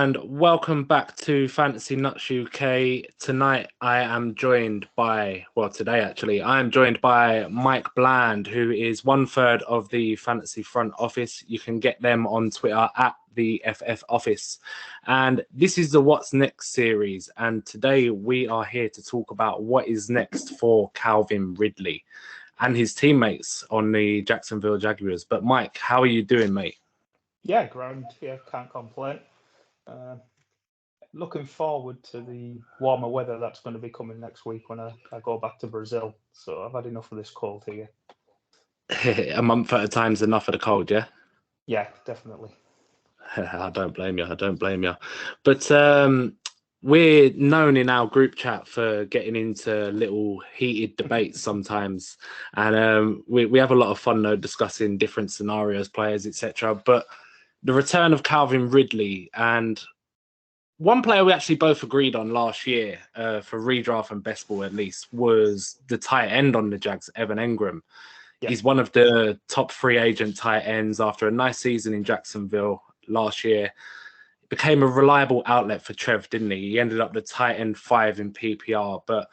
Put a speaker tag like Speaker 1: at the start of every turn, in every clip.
Speaker 1: and welcome back to Fantasy Nuts UK. Tonight, today actually, I am joined by Mike Bland, who is 1/3 of the Fantasy Front Office. You can get them on Twitter at the FF Office. And this is the What's Next series. And today we are here to talk about what is next for Calvin Ridley and his teammates on the Jacksonville Jaguars. But Mike, how are you doing, mate?
Speaker 2: Yeah, grand. Yeah, can't complain. Looking forward to the warmer weather that's going to be coming next week when I go back to Brazil. So I've had enough of this cold here.
Speaker 1: A month at a time's enough of the cold, yeah?
Speaker 2: Yeah, definitely.
Speaker 1: I don't blame you. But we're known in our group chat for getting into little heated debates sometimes. And we have a lot of fun, though, discussing different scenarios, players, etc. But the return of Calvin Ridley and one player we actually both agreed on last year for redraft and best ball at least was the tight end on the Jags, Evan Engram. Yeah. He's one of the top free agent tight ends after a nice season in Jacksonville last year. Became a reliable outlet for Trev, didn't he? He ended up the tight end 5 in PPR. But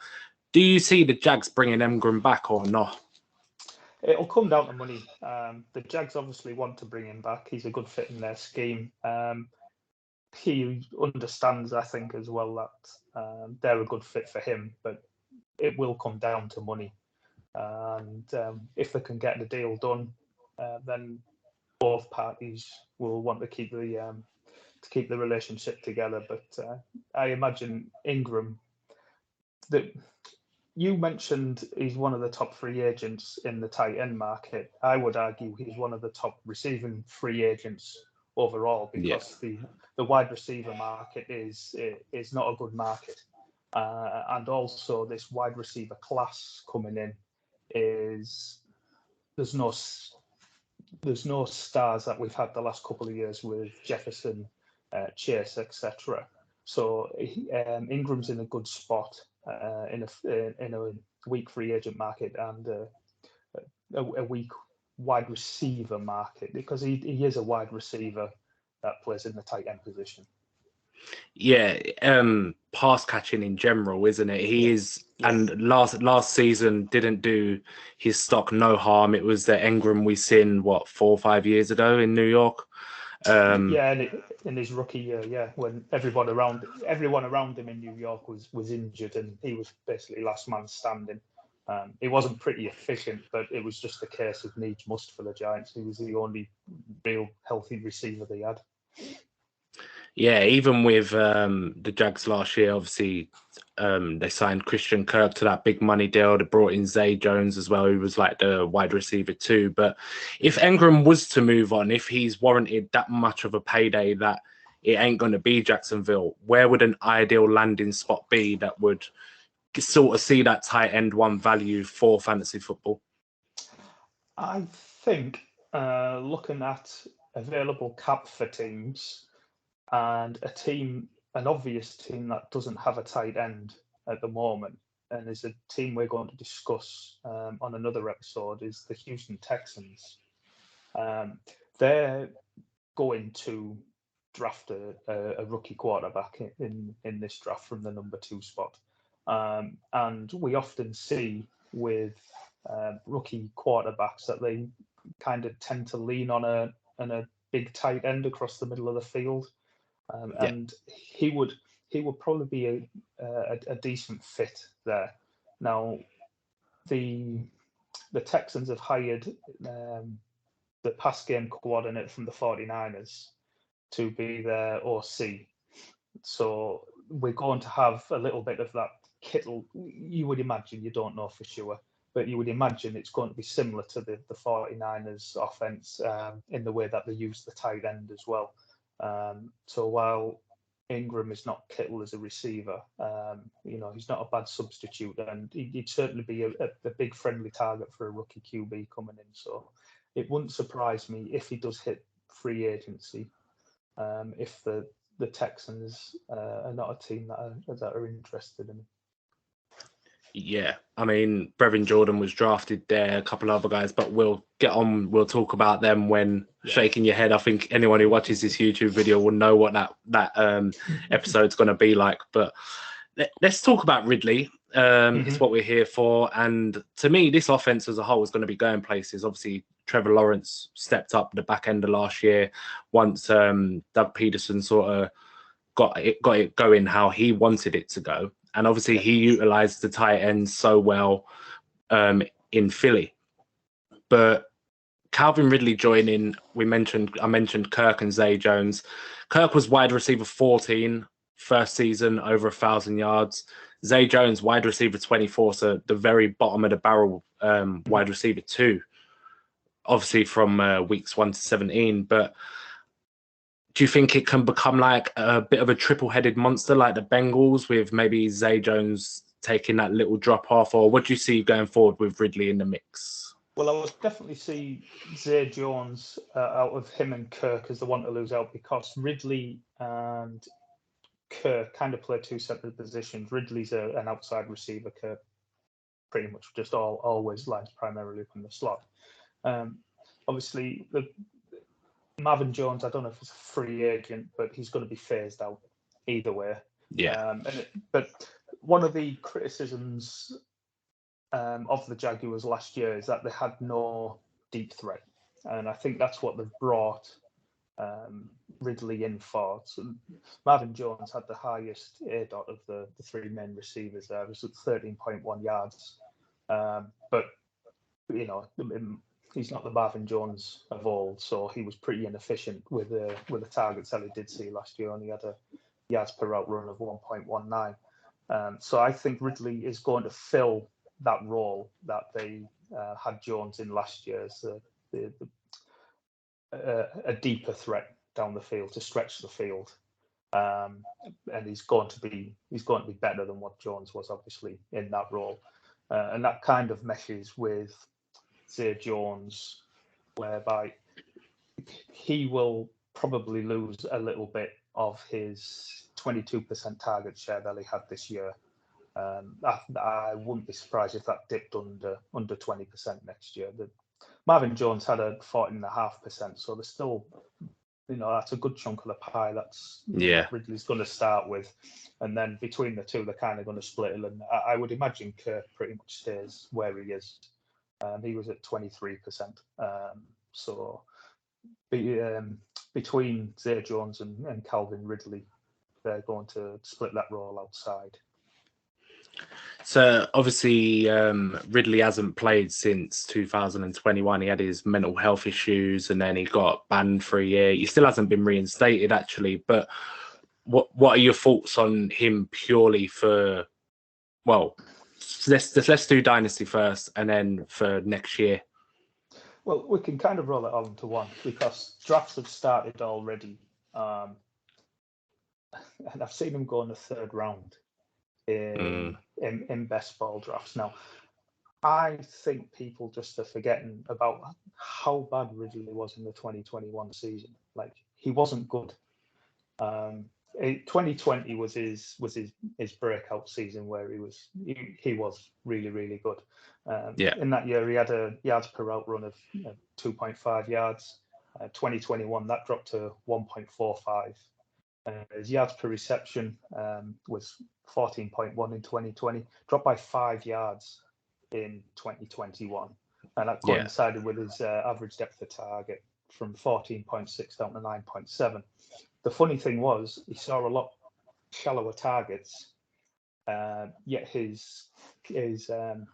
Speaker 1: do you see the Jags bringing Engram back or not?
Speaker 2: It'll come down to money. The Jags obviously want to bring him back. He's a good fit in their scheme. He understands, I think, as well that they're a good fit for him, but it will come down to money. And if they can get the deal done, then both parties will want to keep the relationship together. But I imagine Engram, that you mentioned he's one of the top free agents in the tight end market. I would argue he's one of the top receiving free agents overall, because the wide receiver market is not a good market, and also this wide receiver class coming in is there's no stars that we've had the last couple of years with Jefferson, Chase, etc. So Ingram's in a good spot in a weak free agent market and a weak wide receiver market, because he is a wide receiver that plays in the tight end position.
Speaker 1: Yeah, pass catching in general, isn't it? He is, and last season didn't do his stock no harm. It was the Engram we seen 4 or 5 years ago in New York.
Speaker 2: In his rookie year, when everyone around him in New York was injured and he was basically last man standing. He wasn't pretty efficient, but it was just a case of needs must for the Giants. He was the only real healthy receiver they had.
Speaker 1: Yeah, even with the Jags last year, obviously they signed Christian Kirk to that big money deal. They brought in Zay Jones as well, who was like the wide receiver too. But if Engram was to move on, if he's warranted that much of a payday that it ain't going to be Jacksonville, where would an ideal landing spot be that would sort of see that tight end one value for fantasy football?
Speaker 2: I think looking at available cap for teams, and an obvious team that doesn't have a tight end at the moment, and is a team we're going to discuss on another episode, is the Houston Texans. They're going to draft a rookie quarterback in this draft from the number 2 spot. And we often see with rookie quarterbacks that they kind of tend to lean on a big tight end across the middle of the field. And he would probably be a decent fit there. Now, the Texans have hired the pass game coordinator from the 49ers to be their OC. So we're going to have a little bit of that Kittle. You would imagine, you don't know for sure, but you would imagine it's going to be similar to the 49ers offense in the way that they use the tight end as well. So while Engram is not Kittle as a receiver, he's not a bad substitute, and he'd certainly be a big friendly target for a rookie QB coming in. So it wouldn't surprise me if he does hit free agency, if the Texans are not a team that are interested in him.
Speaker 1: Yeah, I mean, Brevin Jordan was drafted there, a couple of other guys, but we'll get on. We'll talk about them when shaking your head. I think anyone who watches this YouTube video will know what that episode's going to be like. But let's talk about Ridley. It's what we're here for. And to me, this offense as a whole is going to be going places. Obviously, Trevor Lawrence stepped up the back end of last year once Doug Peterson sort of got it going how he wanted it to go. And obviously, he utilized the tight ends so well in Philly. But Calvin Ridley joining, I mentioned Kirk and Zay Jones. Kirk was wide receiver 14, first season, over 1,000 yards. Zay Jones, wide receiver 24, so the very bottom of the barrel, wide receiver 2, obviously from weeks 1 to 17. But do you think it can become like a bit of a triple-headed monster like the Bengals, with maybe Zay Jones taking that little drop off? Or what do you see going forward with Ridley in the mix?
Speaker 2: Well, I would definitely see Zay Jones out of him and Kirk as the one to lose out, because Ridley and Kirk kind of play two separate positions. Ridley's an outside receiver. Kirk pretty much just always lines primarily from the slot. Obviously, Marvin Jones, I don't know if he's a free agent, but he's going to be phased out either way.
Speaker 1: Yeah.
Speaker 2: But one of the criticisms of the Jaguars last year is that they had no deep threat. And I think that's what they've brought Ridley in for. So Marvin Jones had the highest ADOT of the three main receivers there. It was at 13.1 yards. But, you know, he's not the Marvin Jones of old, so he was pretty inefficient with the targets that he did see last year. Only had a yards per route run of 1.19. So I think Ridley is going to fill that role that they had Jones in last year, as a deeper threat down the field to stretch the field. And he's going to be better than what Jones was, obviously, in that role. And that kind of meshes with Zay Jones, whereby he will probably lose a little bit of his 22% target share that he had this year. I wouldn't be surprised if that dipped under 20% next year. Marvin Jones had a 14.5%, so there's still, that's a good chunk of the pie. That's Ridley's going to start with, and then between the two, they're kind of going to split it. And I would imagine Kirk pretty much stays where he is. He was at 23%. So between Zay Jones and Calvin Ridley, they're going to split that role outside.
Speaker 1: So obviously Ridley hasn't played since 2021. He had his mental health issues and then he got banned for a year. He still hasn't been reinstated, actually. But what are your thoughts on him purely for, well, let's do Dynasty first and then for next year?
Speaker 2: Well, we can kind of roll it all into one because drafts have started already. And I've seen him go in the third round in best ball drafts. Now, I think people just are forgetting about how bad Ridley was in the 2021 season. Like, he wasn't good. 2020 was his breakout season where he was really, really good. In that year, he had a yards per route run of 2.5 yards. 2021, that dropped to 1.45. His yards per reception was 14.1 in 2020, dropped by 5 yards in 2021. And that coincided with his average depth of target from 14.6 down to 9.7. The funny thing was, he saw a lot shallower targets, yet his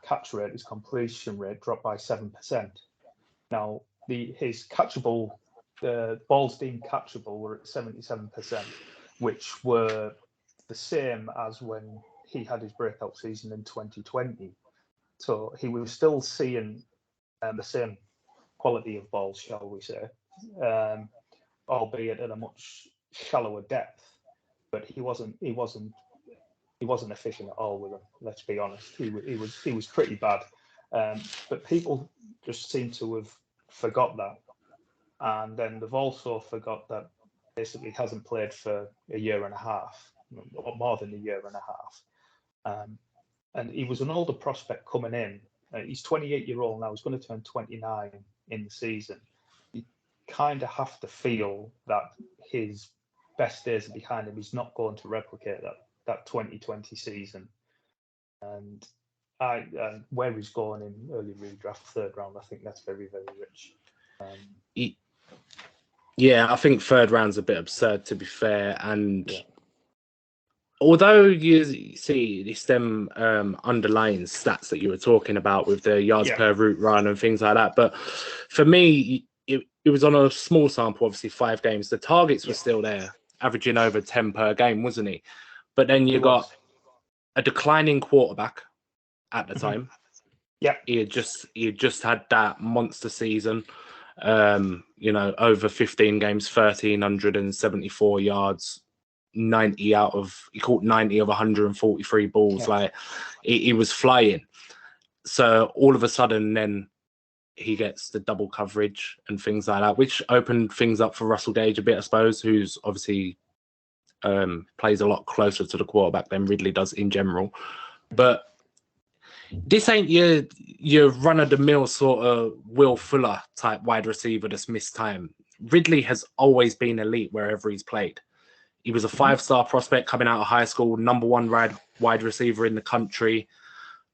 Speaker 2: catch rate, his completion rate dropped by 7%. Now, his catchable, the balls deemed catchable were at 77%, which were the same as when he had his breakout season in 2020. So he was still seeing the same quality of balls, shall we say, albeit at a much shallower depth. But he wasn't efficient at all with them. Let's be honest. He was pretty bad. But people just seem to have forgot that. And then they've also forgot that basically hasn't played for a year and a half, or more than a year and a half. and he was an older prospect coming in. He's 28-year-old now. He's going to turn 29 in the season. You kind of have to feel that his best days are behind him. He's not going to replicate that 2020 season. And where he's going in early redraft, 3rd round, I think that's very, very rich.
Speaker 1: Yeah, I think 3rd round's a bit absurd, to be fair. And although you see it's them underlying stats that you were talking about with the yards per route run and things like that, but for me, it was on a small sample, obviously 5 games. The targets were still there, averaging over 10 per game, wasn't he? But then you got a declining quarterback at the time.
Speaker 2: Yeah,
Speaker 1: he had just had that monster season. Over 15 games, 1,374 yards, he caught 90 of 143 balls. Like he was flying. So all of a sudden, then he gets the double coverage and things like that, which opened things up for Russell Gage a bit, I suppose, who's obviously plays a lot closer to the quarterback than Ridley does in general. But this ain't your run-of-the-mill sort of Will Fuller type wide receiver that's missed time. Ridley has always been elite wherever he's played. He was a 5-star prospect coming out of high school, #1 wide receiver in the country,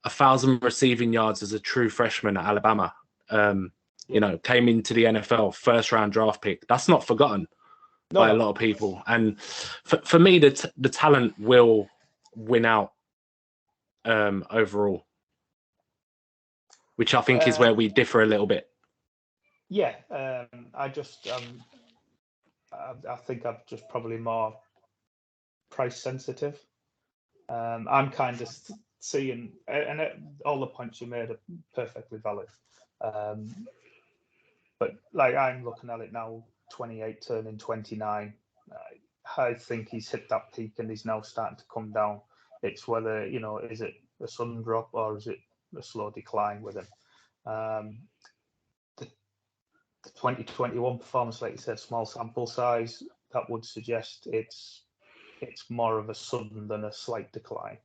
Speaker 1: 1,000 receiving yards as a true freshman at Alabama. Came into the NFL, 1st-round draft pick. That's not forgotten by a lot of people. And for me, the talent will win out overall, which I think is where we differ a little bit.
Speaker 2: Yeah, I think I'm just probably more price sensitive. I'm kind of seeing, and all the points you made are perfectly valid. But like I'm looking at it now, 28 turning 29. I think he's hit that peak and he's now starting to come down. It's whether, is it a sudden drop or is it a slow decline with him? The 2021 performance, like you said, small sample size, that would suggest it's more of a sudden than a slight decline.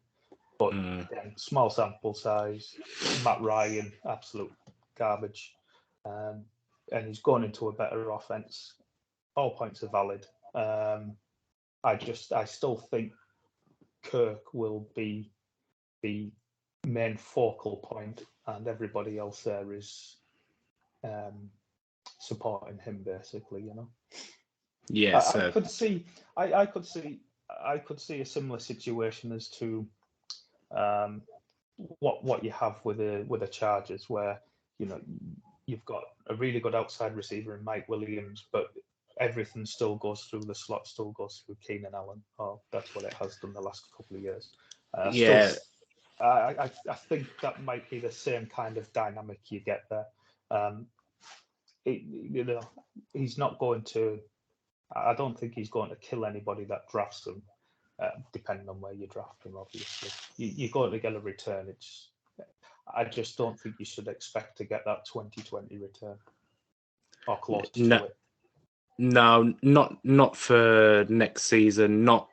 Speaker 2: But again, small sample size, Matt Ryan, absolute garbage. And he's gone into a better offense. All points are valid. I still think Kirk will be the main focal point, and everybody else there is supporting him, basically.
Speaker 1: Yes,
Speaker 2: I could see a similar situation as to what you have with the Chargers, where you've got a really good outside receiver in Mike Williams, but everything still goes through the slot, still goes through Keenan Allen. Oh, that's what it has done the last couple of years. I think that might be the same kind of dynamic you get there. He's not going to. I don't think he's going to kill anybody that drafts him, depending on where you draft him. Obviously, you're going to get a return. I just don't think you should expect to get that 2020 return or close to it.
Speaker 1: No, not for next season. Not,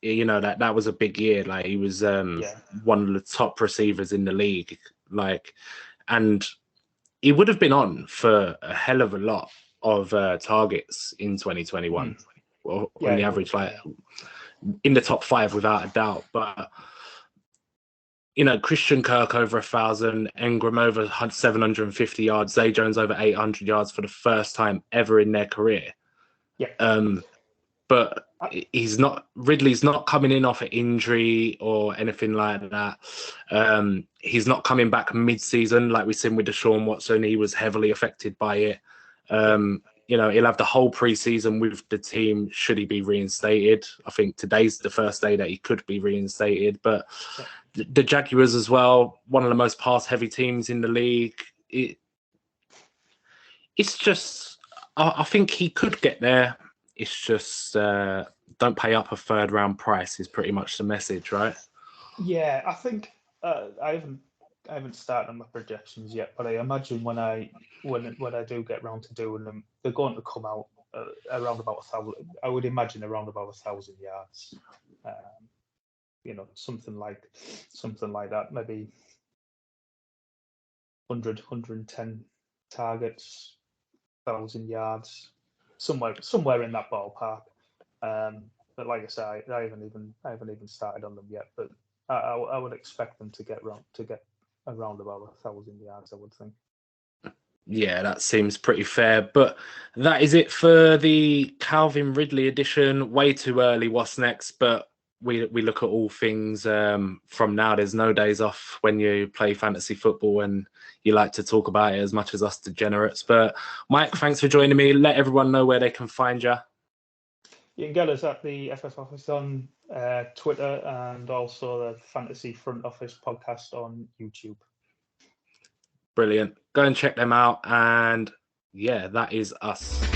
Speaker 1: that was a big year. Like he was one of the top receivers in the league. Like, and he would have been on for a hell of a lot of targets in 2021. On the average, like in the top 5 without a doubt. But Christian Kirk over 1,000, Engram over 750 yards, Zay Jones over 800 yards for the first time ever in their career. But Ridley's not coming in off an injury or anything like that. He's not coming back mid-season like we've seen with Deshaun Watson. He was heavily affected by it. He'll have the whole preseason with the team should he be reinstated. I think today's the first day that he could be reinstated. But the Jaguars as well, one of the most pass-heavy teams in the league. It's just, I think he could get there. It's just don't pay up a 3rd-round price is pretty much the message, right?
Speaker 2: Yeah, I think I haven't started on my projections yet, but I imagine when I do get round to doing them, they're going to come out around about 1,000. I would imagine around about 1,000 yards. something like that, maybe 100, 110 targets, 1,000 yards, somewhere in that ballpark. But like I say, I haven't even started on them yet. But I would expect them to get around about 1,000 yards, I would think.
Speaker 1: Yeah, that seems pretty fair. But that is it for the Calvin Ridley edition. Way too early. What's next? But we look at all things from now. There's no days off when you play fantasy football, and you like to talk about it as much as us degenerates. But Mike, thanks for joining me. Let everyone know where they can find you.
Speaker 2: You can get us at the FF Office on Twitter, and also the Fantasy Front Office podcast on YouTube.
Speaker 1: Brilliant. Go and check them out. And yeah, that is us.